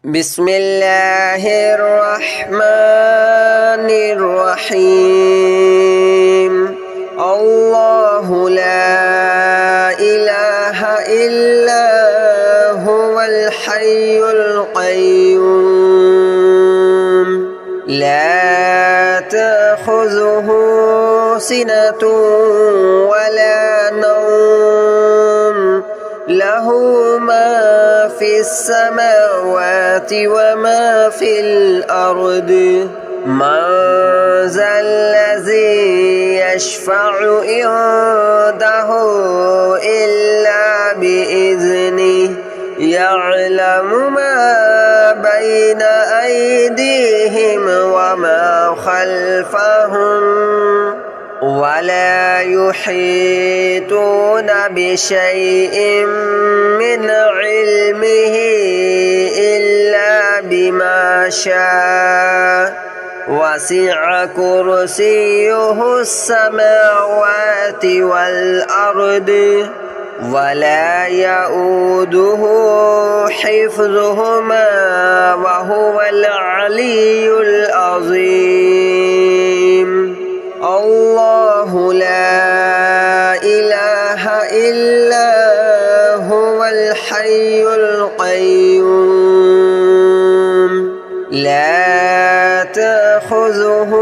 بسم الله الرحمن الرحيم الله لا إله إلا هو الحي القيوم لا تأخذه سنة ولا نوم له ما في السماوات وما في الأرض من ذا الذي يشفع عنده إلا بإذنه يعلم ما بين أيديهم وما خلفهم ولا يحيطون بشيء من علمه إلا بما شاء وسع كرسيه السماوات والأرض ولا يؤوده حفظهما وهو العلي العظيم الله لا إله إلا هو الحي القيوم لا تأخذه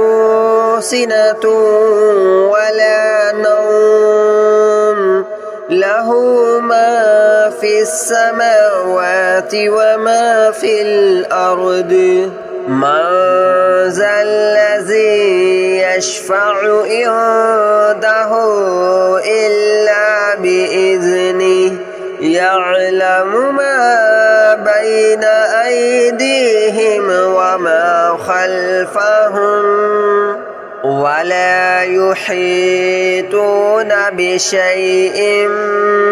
سنة ولا نوم له ما في السماوات وما في الأرض من ذا الذي يشفع عنده إلا بإذنه يعلم ما بين أيديهم وما خلفهم ولا يحيطون بشيء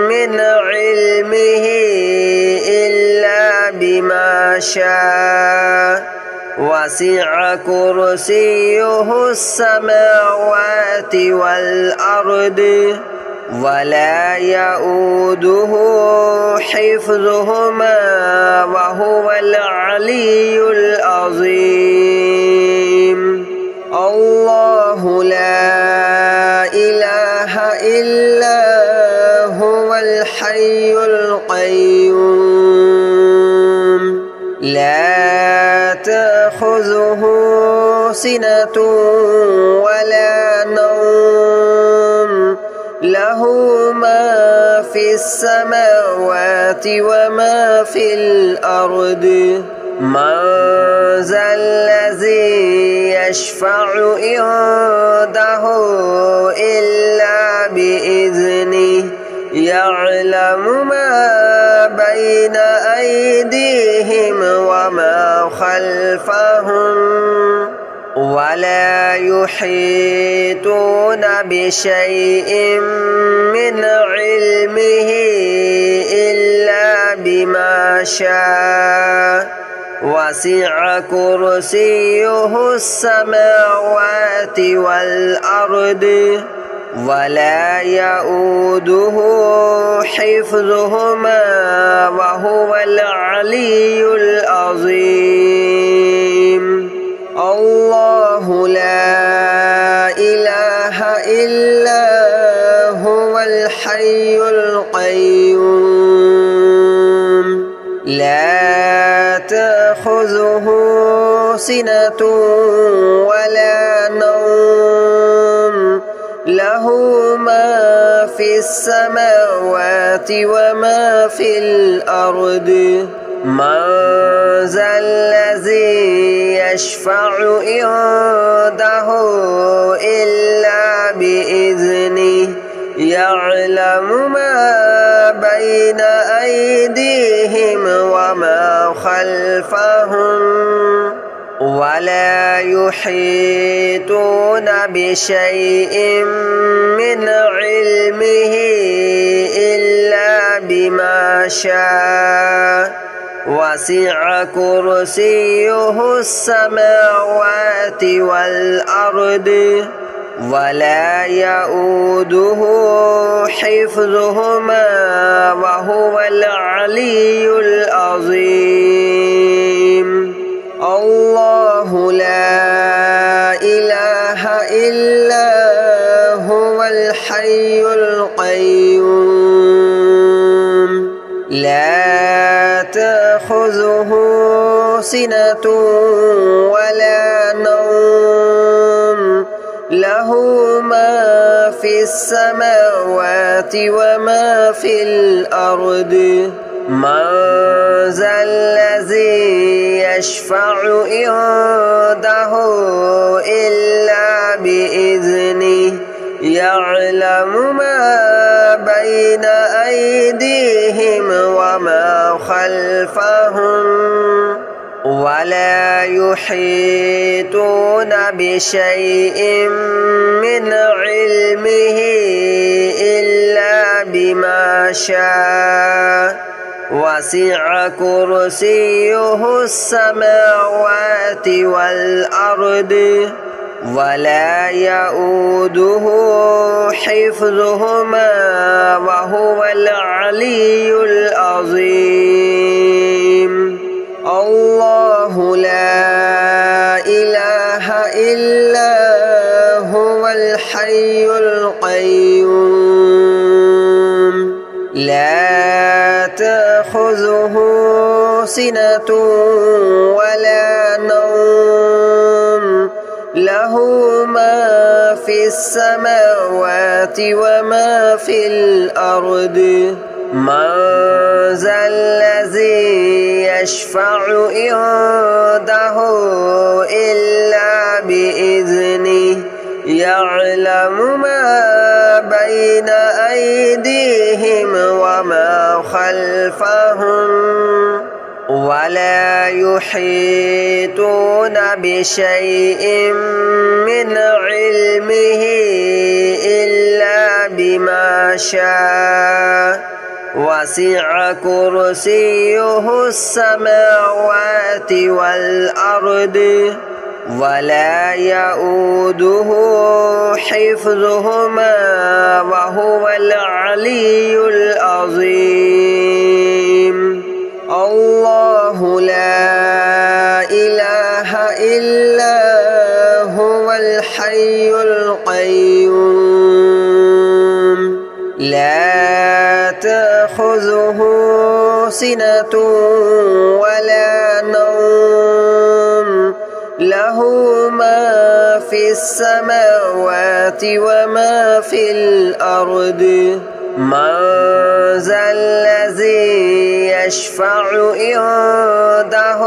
من علمه إلا بما شاء وسع كرسيه السماوات والأرض ولا يؤوده حفظهما وهو العلي العظيم الله لا إله إلا هو الحي القيوم لا تأخذه سنة ولا نوم له ما في السماوات وما في الأرض من ذا الذي يشفع عنده إلا بإذنه يعلم ما بين أيديهم وما خلفهم ولا يحيطون بشيء من علمه إلا بما شاء وسع كرسيه السماوات والأرض ولا يؤوده حفظهما وهو العلي العظيم الله لا إله إلا هو الحي القيوم لا تأخذه سنة ولا نوم له ما في السماوات وما في الأرض من ذا الذي يشفع عنده إلا بإذنه يعلم ما بين أيديهم وما خلفهم ولا يحيطون بشيء من علمه إلا بما شاء وسع كرسيه السماوات والأرض ولا يؤوده حفظهما وهو العلي العظيم. تأخذه سنة ولا نوم له ما في السماوات وما في الأرض من ذا الذي يشفع عنده إلا بإذنه يعلم ما بين أيديهم وما خلفهم ولا يحيطون بشيء من علمه إلا بما شاء وسع كرسيه السماوات والأرض ولا يؤوده حفظهما وهو العلي العظيم الله لا إله إلا هو الحي القيوم لا تأخذه سنة ولا نوم له ما في السماوات وما في الأرض من ذا الذي يشفع عنده إلا بإذنه يعلم ما بين أيديهم وما خلفهم ولا يحيطون بشيء من علمه إلا بما شاء وسع كرسيه السماوات والأرض ولا يؤوده حفظهما وهو العلي العظيم الله لا إله إلا هو الحي القيوم لا تأخذه سنة ولا نوم له ما في السماوات وما في الأرض من ذا الذي يشفع عنده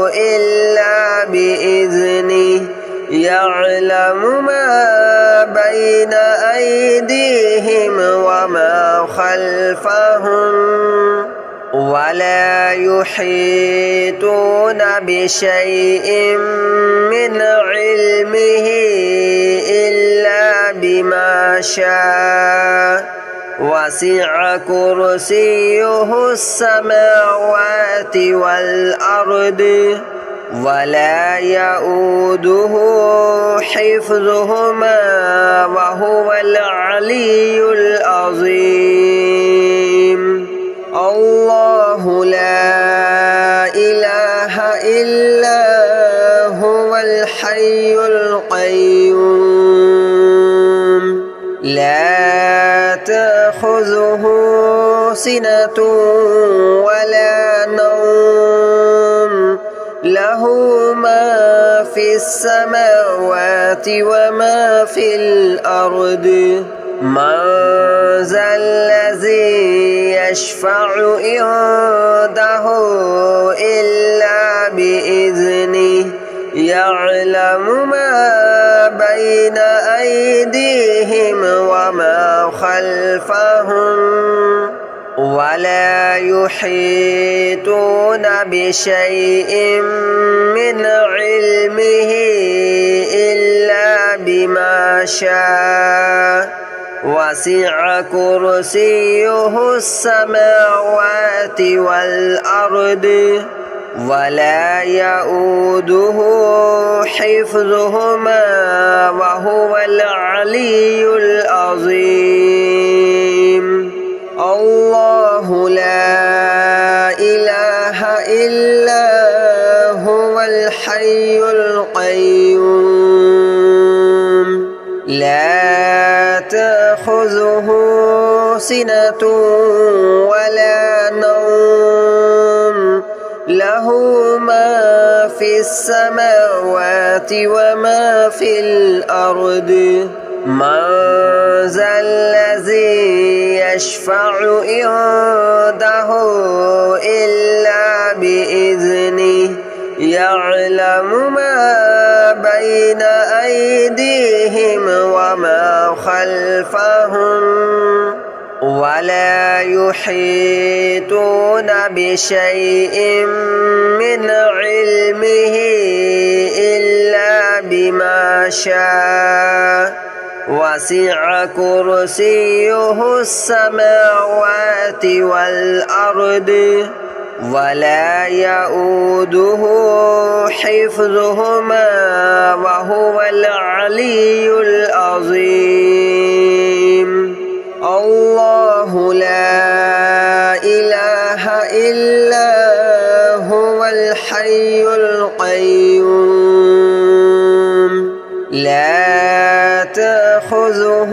إلا بإذنه يعلم ما بين أيديهم وما خلفهم ولا يحيطون بشيء من علمه إلا بما شاء وسع كرسيه السماوات والأرض ولا يؤوده حفظهما وهو العلي العظيم الله لا إله إلا هو الحي القيوم لا تأخذه سنة ولا نوم له ما في السماوات وما في الأرض من ذا الذي يشفع عنده إلا بإذنه يعلم ما بين أيديهم وما خلفهم ولا يحيطون بشيء من علمه إلا بما شاء وسع كرسيه السماوات والأرض ولا يؤوده حفظهما وهو العلي العظيم الله لا إله إلا هو الحي القيوم لا تأخذه سنة ولا نوم له له ما في السماوات وما في الأرض من ذا الذي يشفع عنده إلا بإذنه يعلم ما بين أيديهم وما خلفهم ولا يحيطون بشيء من علمه إلا بما شاء وسع كرسيه السماوات والأرض ولا يؤوده حفظهما وهو العلي العظيم الله لا إله إلا هو الحي القيوم لا تأخذه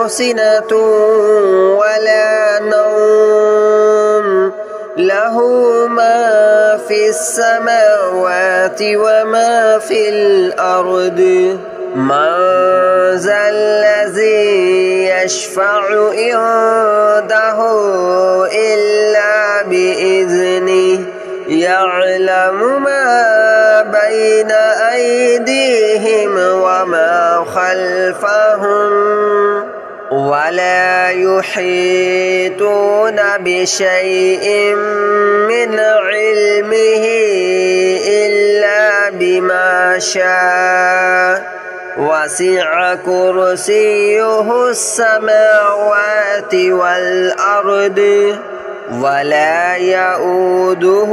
سنة ولا نوم له ما في السماوات وما في الأرض من ذا الذي يشفع عنده إلا بإذنه يعلم ما بين أيديهم وما خلفهم ولا يحيطون بشيء من علمه إلا بما شاء وسع كرسيه السماوات والأرض ولا يؤوده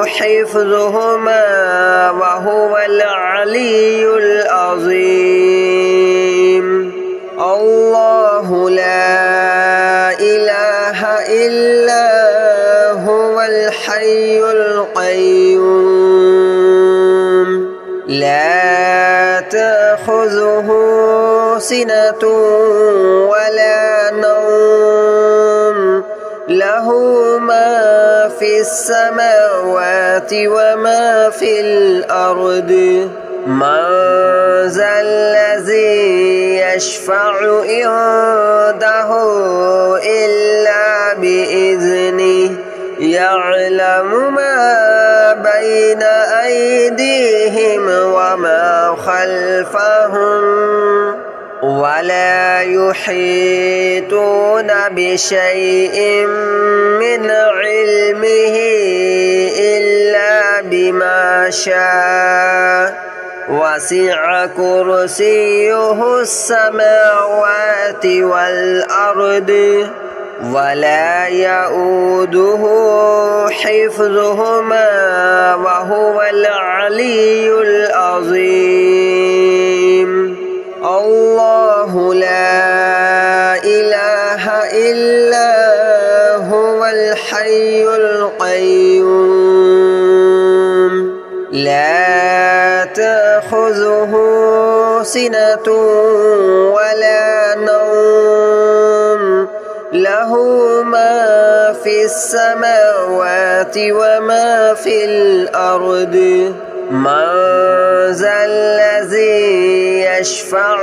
حفظهما وهو العلي العظيم الله لا إله إلا هو الحي القيوم لا تأخذه سنة ولا نوم له ما في السماوات وما في الأرض من ذا الذي يشفع عنده إلا بإذنه يعلم ما بين أيديهم وما خلفهم ولا يحيطون بشيء من علمه إلا بما شاء وسع كرسيه السماوات والأرض ولا يؤوده حفظهما وهو العلي العظيم الله لا إله إلا هو الحي القيوم لا تأخذه سنة ولا نوم له ما في السماوات وما في الأرض من ذا الذي يشفع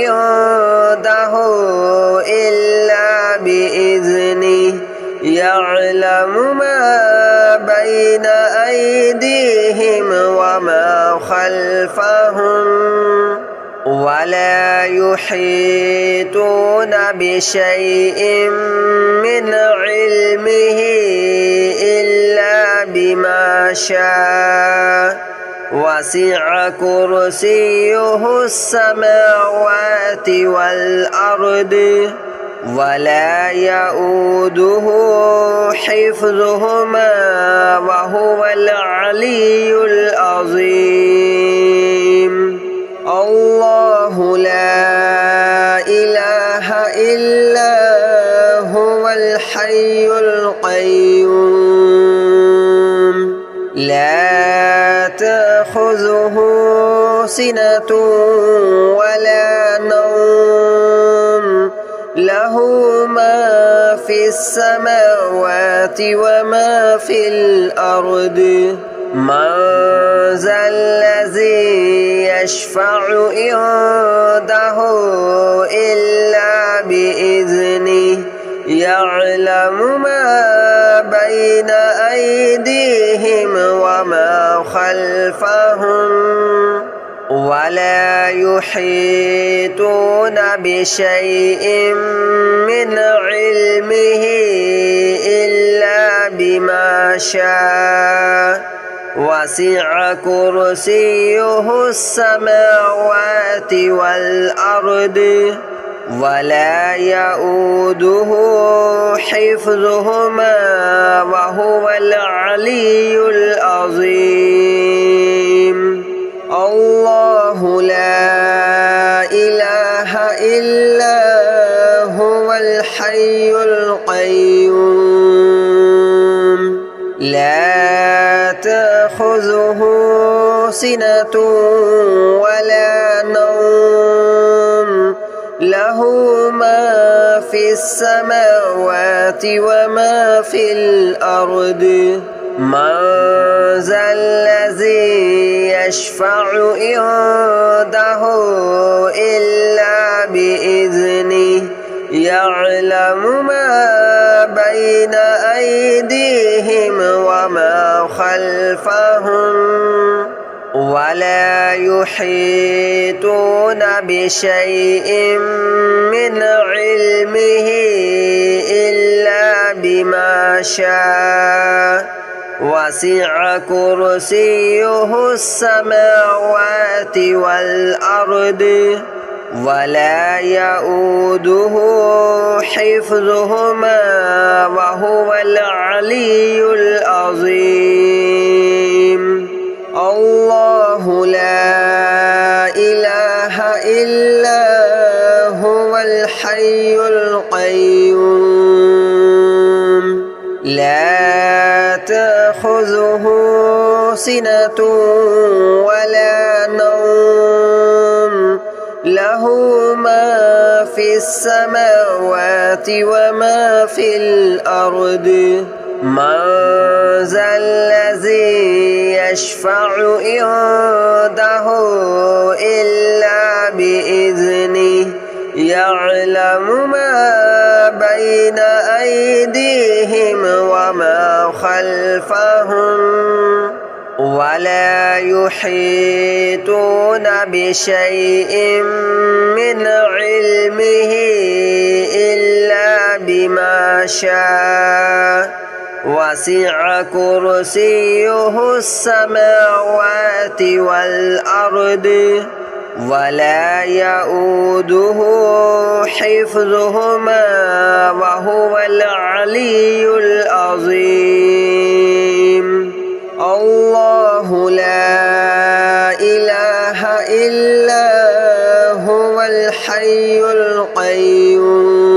عنده إلا بإذنه يعلم ما بين أيديهم وما خلفهم ولا يحيطون بشيء من علمه إلا بما شاء وسع كرسيه السماوات والأرض ولا يؤوده حفظهما وهو العلي العظيم الله لا إله إلا هو الحي القيوم لا تأخذه سنة ولا نوم له له ما في السماوات وما في الأرض من ذا الذي يشفع عنده إلا بإذنه يعلم ما بين أيديهم وما خلفهم ولا يحيطون بشيء من علمه إلا بما شاء وسع كرسيه السماوات والأرض ولا يؤوده حفظهما وهو العلي العظيم الله لا إله إلا هو الحي القيوم لا تأخذه سنة ولا نوم له ما في السماوات وما في الأرض من ذا الذي يشفع عنده إلا بإذنه يعلم ما بين أيديهم وما خلفهم ولا يحيطون بشيء من علمه إلا بما شاء وسع كرسيه السماوات والأرض ولا يؤوده حفظهما وهو العلي العظيم الله لا إله إلا هو الحي القيوم لا تأخذه سنة ولا نوم له ما في السماوات وما في الأرض من ذا الذي يشفع عنده إلا بإذنه يعلم ما بين أيديهم وما خلفهم ولا يحيطون بشيء من علمه إلا بما شاء وسع كرسيه السماوات والأرض ولا يؤوده حفظهما وهو العلي العظيم الله لا إله إلا هو الحي القيوم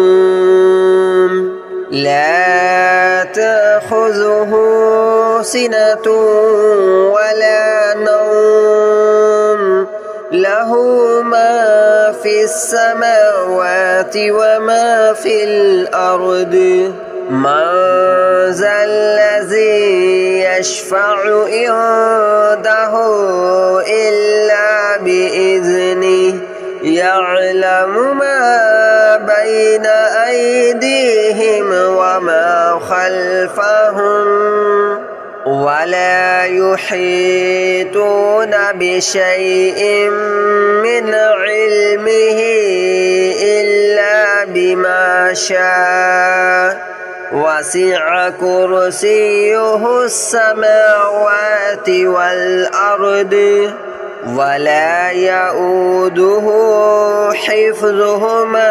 لا تأخذه سنة ولا نوم له ما في السماوات وما في الأرض من ذا الذي يشفع عنده إلا بإذنه يعلم ما بين أيديهم وما خلفهم ولا يحيطون بشيء من علمه إلا بما شاء وسع كرسيه السماوات والأرض ولا يؤوده حفظهما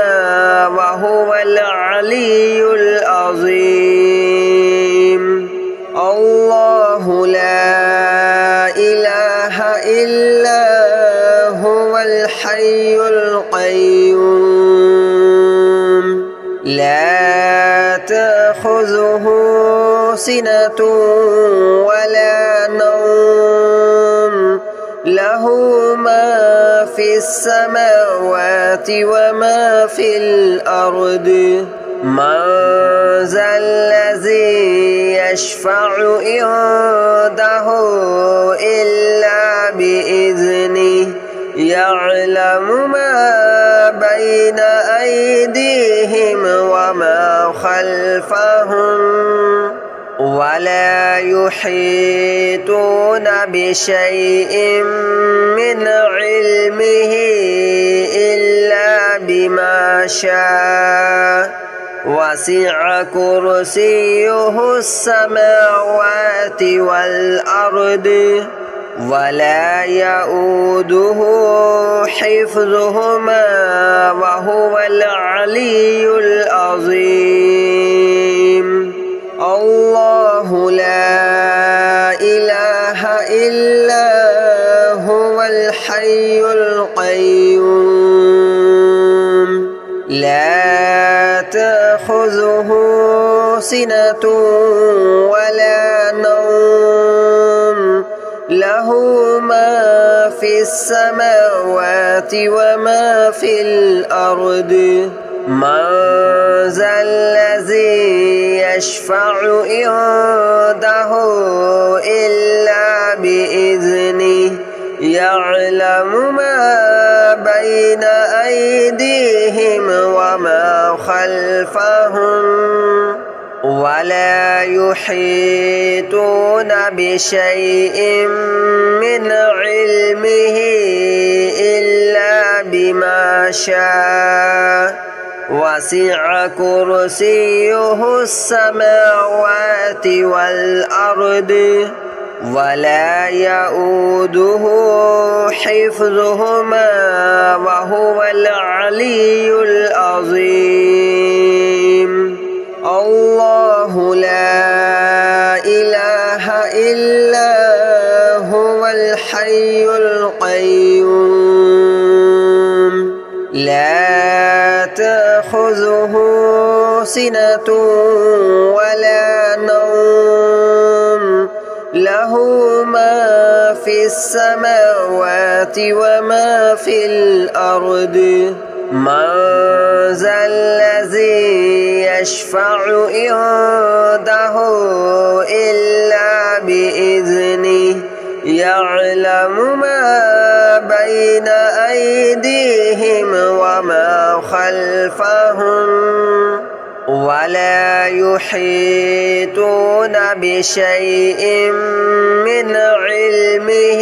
وهو العلي العظيم الله لا إله إلا هو الحي القيوم لا تأخذه سنة ولا نوم له ما في السماوات وما في الأرض من ذا الذي يشفع عنده إلا بإذنه يعلم ما بين أيديهم وما خلفهم ولا يحيطون بشيء من علمه إلا بما شاء وسع كرسيه السماوات والأرض ولا يؤوده حفظهما وهو العلي العظيم الله لا إله إلا هو الحي القيوم لا تأخذه سنة ولا نوم له ما في السماوات وما في الأرض من ذا الذي يشفع عنده إلا بإذنه يعلم ما بين أيديهم وما خلفهم ولا يحيطون بشيء من علمه إلا بما شاء وسع كرسيه السماوات والأرض ولا يؤوده حفظهما وهو العلي العظيم الله لا إله إلا هو الحي القيوم لا تأخذه سنة ولا نوم له ما في السماوات وما في الأرض من ذا الذي يشفع عنده إلا بإذنه يعلم ما بين أيديهم وما خلفهم ولا يحيطون بشيء من علمه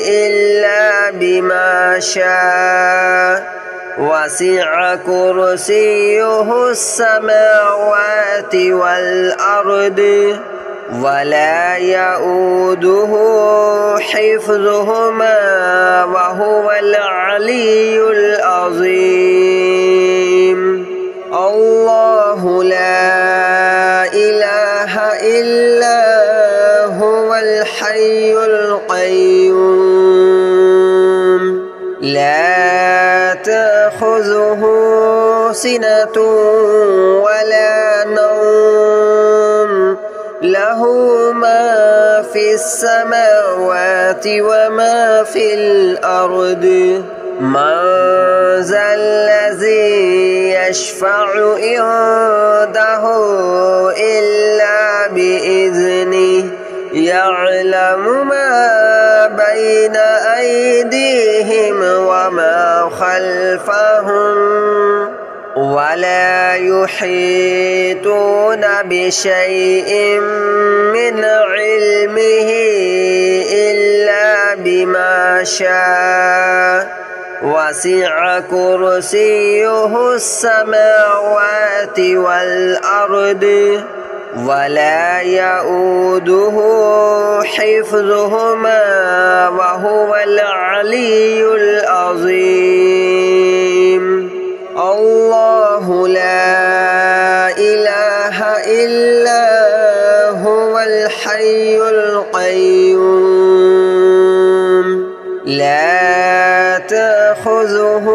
إلا بما شاء وسع كرسيه السماوات والأرض ولا يؤوده حفظهما وهو العلي العظيم الله لا إله إلا هو الحي القيوم لا تأخذه سنة ولا نوم له ما في السماوات وما في الأرض من ذا الذي يشفع عنده إلا بإذنه يعلم ما بين أيديهم وما خلفهم ولا يحيطون بشيء من علمه إلا بما شاء وسع كرسيه السماوات والأرض ولا يؤوده حفظهما وهو العلي العظيم الله لا إله إلا هو الحي القيوم لا تأخذه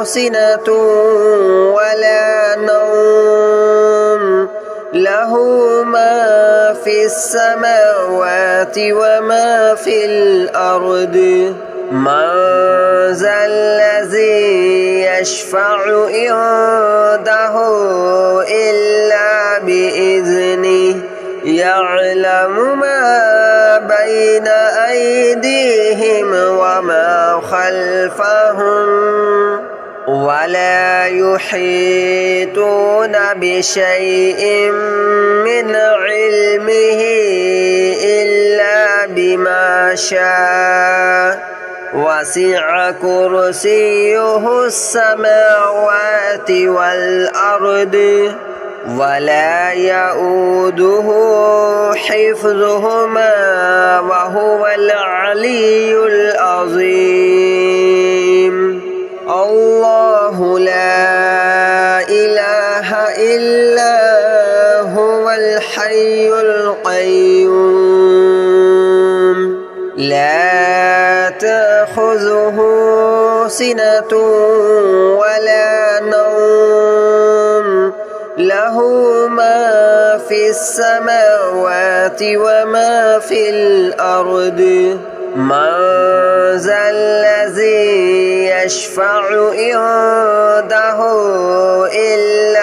سنة ولا نوم له ما في السماوات وما في الأرض من ذا الذي يشفع عنده إلا بإذنه يعلم ما بين أيديهم وما خلفهم ولا يحيطون بشيء من علمه إلا بما شاء وسع كرسيه السماوات والأرض ولا يؤوده حفظهما وهو العلي العظيم الله لا إله إلا هو الحي القيوم لا تأخذه سنة ولا نوم له ما في السماوات وما في الأرض من ذا الذي يشفع عنده إلا